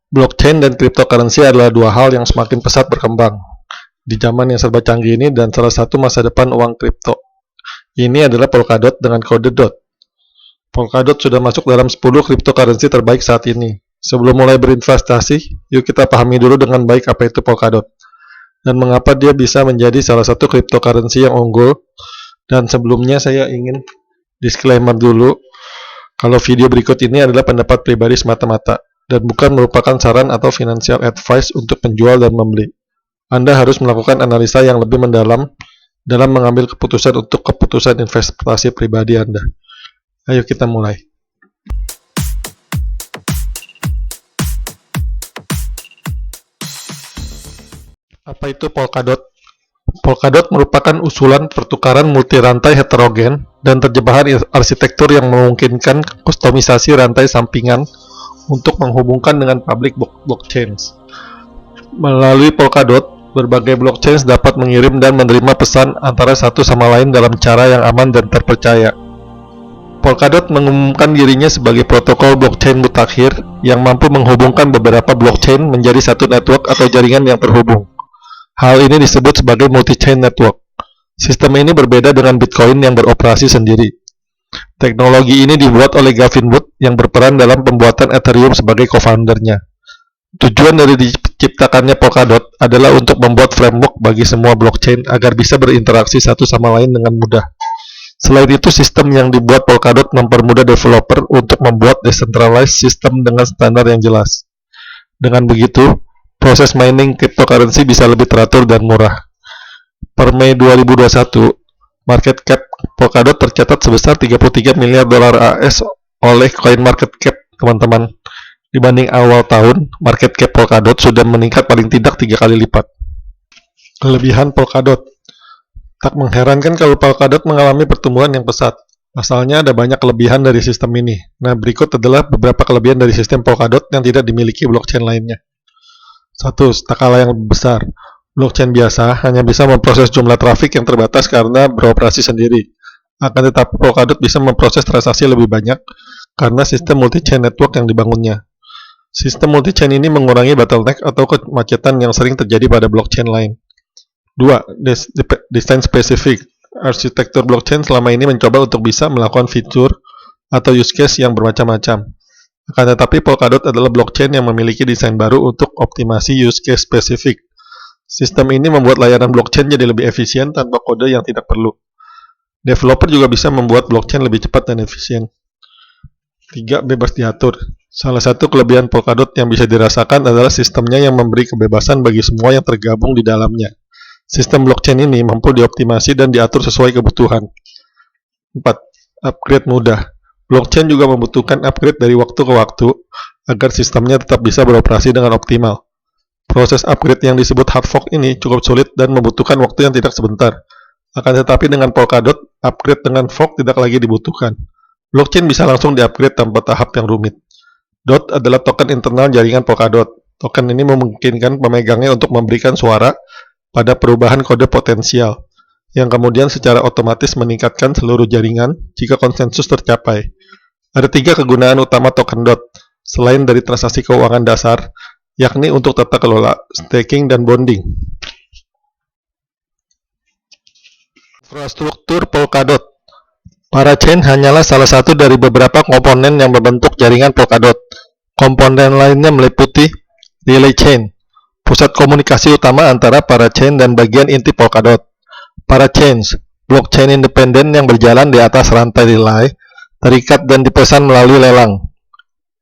Blockchain dan cryptocurrency adalah dua hal yang semakin pesat berkembang di zaman yang serba canggih ini, dan salah satu masa depan uang kripto ini adalah Polkadot dengan kode DOT. Polkadot sudah masuk dalam 10 cryptocurrency terbaik saat ini. Sebelum mulai berinvestasi, yuk kita pahami dulu dengan baik apa itu Polkadot dan mengapa dia bisa menjadi salah satu cryptocurrency yang unggul. Dan sebelumnya saya ingin disclaimer dulu kalau video berikut ini adalah pendapat pribadi semata-mata dan bukan merupakan saran atau financial advice untuk penjual dan membeli. Anda harus melakukan analisa yang lebih mendalam dalam mengambil keputusan untuk keputusan investasi pribadi Anda. Ayo kita mulai. Apa itu Polkadot? Polkadot merupakan usulan pertukaran multi-rantai heterogen dan terjemahan arsitektur yang memungkinkan kustomisasi rantai sampingan untuk menghubungkan dengan public blockchains. Melalui Polkadot, berbagai blockchains dapat mengirim dan menerima pesan antara satu sama lain dalam cara yang aman dan terpercaya. Polkadot mengumumkan dirinya sebagai protokol blockchain mutakhir yang mampu menghubungkan beberapa blockchain menjadi satu network atau jaringan yang terhubung. Hal ini disebut sebagai multi-chain network. Sistem ini berbeda dengan Bitcoin yang beroperasi sendiri. Teknologi ini dibuat oleh Gavin Wood yang berperan dalam pembuatan Ethereum sebagai co-foundernya. Tujuan dari diciptakannya Polkadot adalah untuk membuat framework bagi semua blockchain agar bisa berinteraksi satu sama lain dengan mudah. Selain itu, sistem yang dibuat Polkadot mempermudah developer untuk membuat decentralized system dengan standar yang jelas. Dengan begitu, proses mining cryptocurrency bisa lebih teratur dan murah. Per Mei 2021, market cap Polkadot tercatat sebesar 33 miliar dolar AS oleh CoinMarketCap, teman-teman. Dibanding awal tahun, market cap Polkadot sudah meningkat paling tidak 3 kali lipat. Kelebihan Polkadot. Tak mengherankan kalau Polkadot mengalami pertumbuhan yang pesat. Pasalnya ada banyak kelebihan dari sistem ini. Nah, berikut adalah beberapa kelebihan dari sistem Polkadot yang tidak dimiliki blockchain lainnya. 1. Skala yang lebih besar. Blockchain biasa hanya bisa memproses jumlah trafik yang terbatas karena beroperasi sendiri. Akan tetapi Polkadot bisa memproses transaksi lebih banyak karena sistem multi-chain network yang dibangunnya. Sistem multi-chain ini mengurangi bottleneck atau kemacetan yang sering terjadi pada blockchain lain. 2. Desain spesifik. Arsitektur blockchain selama ini mencoba untuk bisa melakukan fitur atau use case yang bermacam-macam. Akan tetapi Polkadot adalah blockchain yang memiliki desain baru untuk optimasi use case spesifik. Sistem ini membuat layanan blockchain jadi lebih efisien tanpa kode yang tidak perlu. Developer juga bisa membuat blockchain lebih cepat dan efisien. 3. Bebas diatur. Salah satu kelebihan Polkadot yang bisa dirasakan adalah sistemnya yang memberi kebebasan bagi semua yang tergabung di dalamnya. Sistem blockchain ini mampu dioptimasi dan diatur sesuai kebutuhan. 4. Upgrade mudah. Blockchain juga membutuhkan upgrade dari waktu ke waktu agar sistemnya tetap bisa beroperasi dengan optimal. Proses upgrade yang disebut hard fork ini cukup sulit dan membutuhkan waktu yang tidak sebentar. Akan tetapi dengan Polkadot, upgrade dengan fork tidak lagi dibutuhkan. Blockchain bisa langsung di-upgrade tanpa tahap yang rumit. DOT adalah token internal jaringan Polkadot. Token ini memungkinkan pemegangnya untuk memberikan suara pada perubahan kode potensial, yang kemudian secara otomatis meningkatkan seluruh jaringan jika konsensus tercapai. Ada 3 kegunaan utama token DOT, selain dari transaksi keuangan dasar, yakni untuk tata kelola, staking, dan bonding. Infrastruktur Polkadot. Parachain hanyalah salah satu dari beberapa komponen yang membentuk jaringan Polkadot. Komponen lainnya meliputi relay chain, pusat komunikasi utama antara parachain dan bagian inti Polkadot. Parachains, blockchain independen yang berjalan di atas rantai relay, terikat dan dipesan melalui lelang.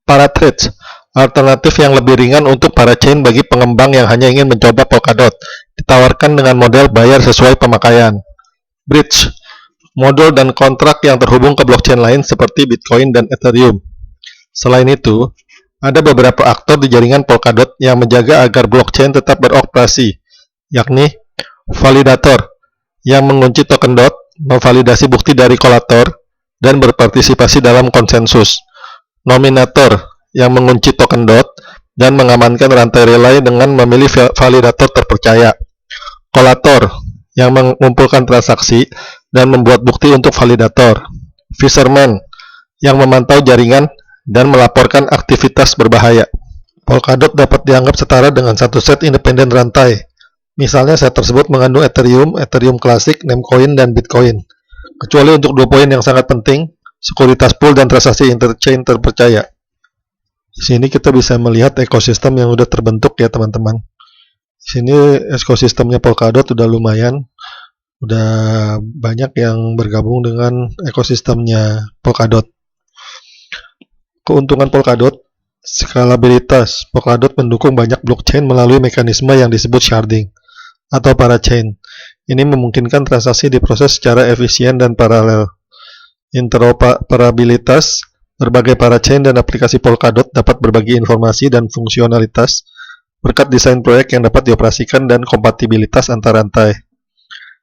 Parathreads, alternatif yang lebih ringan untuk parachain bagi pengembang yang hanya ingin mencoba Polkadot, ditawarkan dengan model bayar sesuai pemakaian. Bridge, modul dan kontrak yang terhubung ke blockchain lain seperti Bitcoin dan Ethereum. Selain itu, ada beberapa aktor di jaringan Polkadot yang menjaga agar blockchain tetap beroperasi, yakni validator, yang mengunci token DOT, memvalidasi bukti dari kolator, dan berpartisipasi dalam konsensus. Nominator, yang mengunci token DOT, dan mengamankan rantai relay dengan memilih validator terpercaya. Kolator, yang mengumpulkan transaksi dan membuat bukti untuk validator. Fisherman, yang memantau jaringan dan melaporkan aktivitas berbahaya. Polkadot dapat dianggap setara dengan satu set independen rantai. Misalnya set tersebut mengandung Ethereum, Ethereum Classic, Namecoin, dan Bitcoin. Kecuali untuk 2 poin yang sangat penting, sekuritas pool dan transaksi interchain terpercaya. Di sini kita bisa melihat ekosistem yang sudah terbentuk ya teman-teman. Di sini ekosistemnya Polkadot udah lumayan, udah banyak yang bergabung dengan ekosistemnya Polkadot. Keuntungan Polkadot, skalabilitas. Polkadot mendukung banyak blockchain melalui mekanisme yang disebut sharding atau parachain. Ini memungkinkan transaksi diproses secara efisien dan paralel. Interoperabilitas, berbagai parachain dan aplikasi Polkadot dapat berbagi informasi dan fungsionalitas berkat desain proyek yang dapat dioperasikan dan kompatibilitas antar rantai.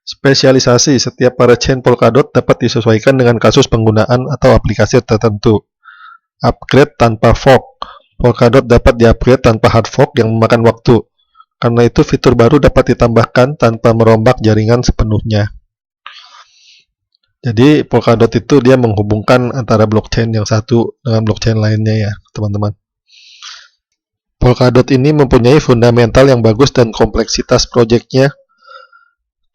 Spesialisasi, setiap parachain Polkadot dapat disesuaikan dengan kasus penggunaan atau aplikasi tertentu. Upgrade tanpa fork. Polkadot dapat di-upgrade tanpa hard fork yang memakan waktu. Karena itu fitur baru dapat ditambahkan tanpa merombak jaringan sepenuhnya. Jadi Polkadot itu dia menghubungkan antara blockchain yang satu dengan blockchain lainnya ya, teman-teman. Polkadot ini mempunyai fundamental yang bagus dan kompleksitas proyeknya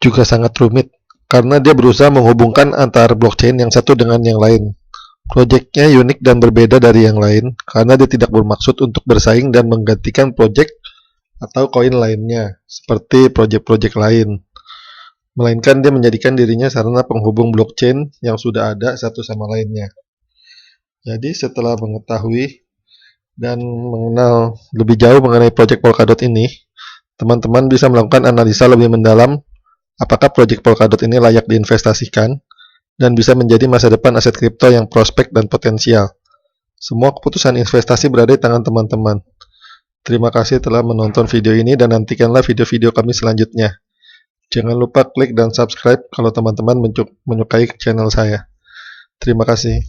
juga sangat rumit karena dia berusaha menghubungkan antara blockchain yang satu dengan yang lain. Proyeknya unik dan berbeda dari yang lain karena dia tidak bermaksud untuk bersaing dan menggantikan proyek atau koin lainnya seperti proyek-proyek lain. Melainkan dia menjadikan dirinya sarana penghubung blockchain yang sudah ada satu sama lainnya. Jadi setelah mengetahui dan mengenal lebih jauh mengenai proyek Polkadot ini, teman-teman bisa melakukan analisa lebih mendalam apakah proyek Polkadot ini layak diinvestasikan dan bisa menjadi masa depan aset kripto yang prospek dan potensial. Semua keputusan investasi berada di tangan teman-teman. Terima kasih telah menonton video ini dan nantikanlah video-video kami selanjutnya. Jangan lupa klik dan subscribe kalau teman-teman menyukai channel saya. Terima kasih.